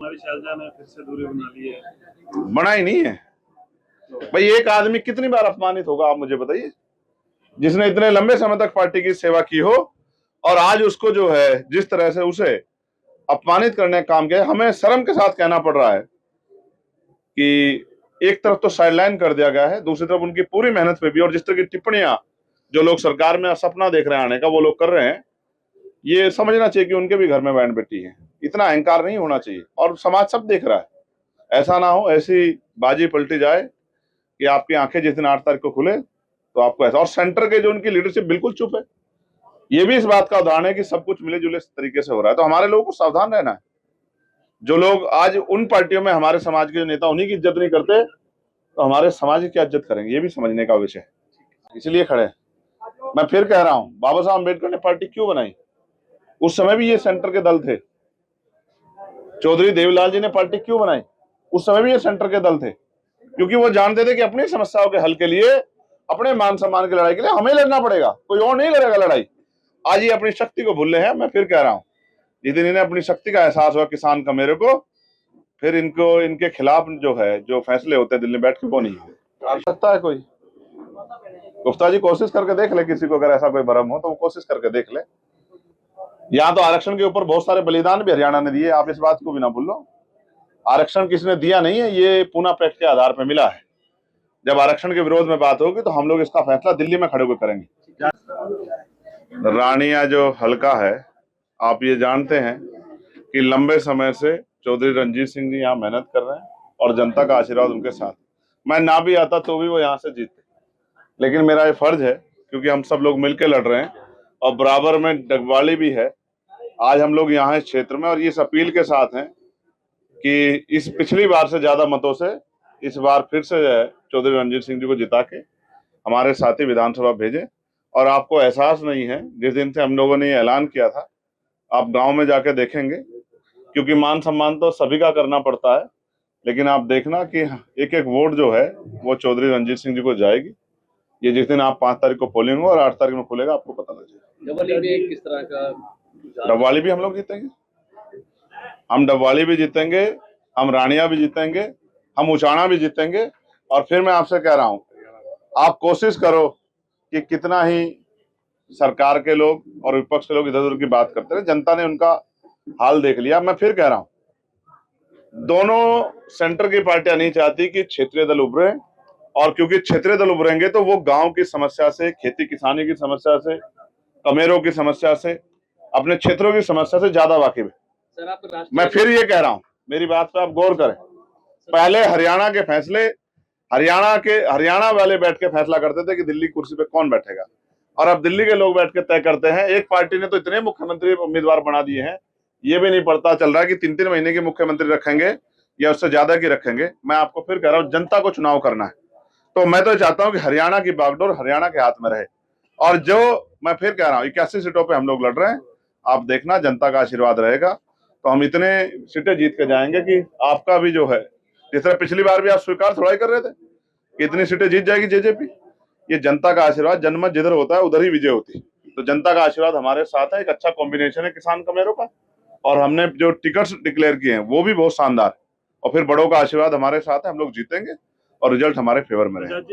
हमारी शैलजा ने फिर से दूरी बना ली है। बना ही नहीं है भाई। एक आदमी कितनी बार अपमानित होगा आप मुझे बताइए, जिसने इतने लंबे समय तक पार्टी की सेवा की हो और आज उसको जो है जिस तरह से उसे अपमानित करने का काम किया। हमें शर्म के साथ कहना पड़ रहा है कि एक तरफ तो साइडलाइन कर दिया गया है, दूसरी तरफ उनकी पूरी मेहनत पे भी, और जिस तरह की टिप्पणियां जो लोग सरकार में सपना देख रहे हैं आने का वो लोग कर रहे हैं, ये समझना चाहिए कि उनके भी घर में बहन बेटी है। इतना अहंकार नहीं होना चाहिए, और समाज सब देख रहा है। ऐसा ना हो ऐसी बाजी पलटी जाए कि आपकी आंखें जिस दिन 8 तारीख को खुले तो आपको ऐसा। और सेंटर के जो उनकी लीडरशिप बिल्कुल चुप है, ये भी इस बात का उदाहरण है कि सब कुछ मिले जुले तरीके से हो रहा है। तो हमारे लोगों को सावधान रहना है। जो लोग आज उन पार्टियों में हमारे समाज के जो नेता उन्हीं की इज्जत नहीं करते, तो हमारे समाज की क्या इज्जत करेंगे, ये भी समझने का विषय है। इसलिए खड़े हैं। मैं फिर कह रहा हूं, बाबा साहब अम्बेडकर ने पार्टी क्यों बनाई? उस समय भी ये सेंटर के दल थे। चौधरी देवीलाल जी ने पार्टी क्यों बनाई? उस समय भी ये सेंटर के दल थे, क्योंकि वो जानते थे कि अपनी समस्याओं के हल के लिए, अपने मान सम्मान की लड़ाई के लिए हमें लड़ना पड़ेगा, कोई और नहीं लड़ेगा लड़ाई। आज ये अपनी शक्ति को भूले हैं। मैं फिर कह रहा हूं, जिस दिन इन्हें अपनी शक्ति का एहसास हुआ किसान कमेरे को, फिर इनको इनके खिलाफ जो है जो फैसले होते हैं दिल्ली में बैठ के वो नहीं आ सकता है कोई। गुप्ता जी कोशिश करके देख ले, किसी को अगर ऐसा कोई भरम हो तो वो कोशिश करके देख ले। यहाँ तो आरक्षण के ऊपर बहुत सारे बलिदान भी हरियाणा ने दिए, आप इस बात को भी ना भूलो। आरक्षण किसने दिया नहीं है, ये पूना पैक्ट के आधार पर मिला है। जब आरक्षण के विरोध में बात होगी तो हम लोग इसका फैसला दिल्ली में खड़े होकर करेंगे। रानिया जो हल्का है, आप ये जानते हैं कि लंबे समय से चौधरी रणजीत सिंह जी यहाँ मेहनत कर रहे हैं और जनता का आशीर्वाद उनके साथ। मैं ना भी आता तो भी वो यहाँ से जीतते, लेकिन मेरा ये फर्ज है क्योंकि हम सब लोग मिलकर लड़ रहे हैं और बराबर में डगवाली भी है। आज हम लोग यहाँ इस क्षेत्र में और इस अपील के साथ हैं कि इस पिछली बार से ज्यादा मतों से इस बार फिर से चौधरी रणजीत सिंह जी को जिता के हमारे साथी विधानसभा भेजें। और आपको एहसास नहीं है, जिस दिन से हम लोगों ने ये ऐलान किया था, आप गांव में जाके देखेंगे, क्योंकि मान सम्मान तो सभी का करना पड़ता है, लेकिन आप देखना कि एक एक वोट जो है वो चौधरी रणजीत सिंह जी को जाएगी। ये जिस दिन आप 5 तारीख को पोलिंग हो और 8 तारीख में खुलेगा, आपको पता लग जाएगा। डबवाली किस तरह का? डबवाली भी हम लोग जीतेंगे, हम डबवाली भी जीतेंगे, हम रानिया भी जीतेंगे, हम उचाना भी जीतेंगे। और फिर मैं आपसे कह रहा हूं, आप कोशिश करो कि कितना ही सरकार के लोग और विपक्ष के लोग इधर उधर की बात करते रहे, जनता ने उनका हाल देख लिया। मैं फिर कह रहा हूं, दोनों सेंटर की पार्टियां नहीं चाहती कि क्षेत्रीय दल उभरे, और क्योंकि क्षेत्रीय दल उभरेंगे तो वो गांव की समस्या से, खेती किसानी की समस्या से, कमेरों की समस्या से, अपने क्षेत्रों की समस्या से ज्यादा वाकिफ है। मैं फिर ये कह रहा हूं, मेरी बात पे आप गौर करें। पहले हरियाणा के फैसले हरियाणा वाले बैठ के फैसला करते थे कि दिल्ली कुर्सी पे कौन बैठेगा, और अब दिल्ली के लोग बैठ के तय करते हैं। एक पार्टी ने तो इतने मुख्यमंत्री उम्मीदवार बना दिए हैं, ये भी नहीं पता चल रहा कि 3-3 महीने के मुख्यमंत्री रखेंगे या उससे ज्यादा की रखेंगे। मैं आपको फिर कह रहा हूं, जनता को चुनाव करना है, तो मैं तो चाहता हूं कि हरियाणा की बागडोर हरियाणा के हाथ में रहे। और जो मैं फिर कह रहा हूं, 81 सीटों पे हम लोग लड़ रहे हैं, आप देखना जनता का आशीर्वाद रहेगा तो हम इतने सीटें जीत के जाएंगे कि आपका भी जो है, जिस तरह पिछली बार भी आप स्वीकार थोड़ा ही कर रहे थे कि इतनी सीटें जीत जाएगी जेजेपी, ये जनता का आशीर्वाद, जनमत जिधर होता है उधर ही विजय होती है। तो जनता का आशीर्वाद हमारे साथ है। एक अच्छा कॉम्बिनेशन है किसान कमेरों का, और हमने जो टिकट्स डिक्लेयर किए हैं वो भी बहुत शानदार है, और फिर बड़ों का आशीर्वाद हमारे साथ है। हम लोग जीतेंगे और रिजल्ट हमारे फेवर में रहेगा।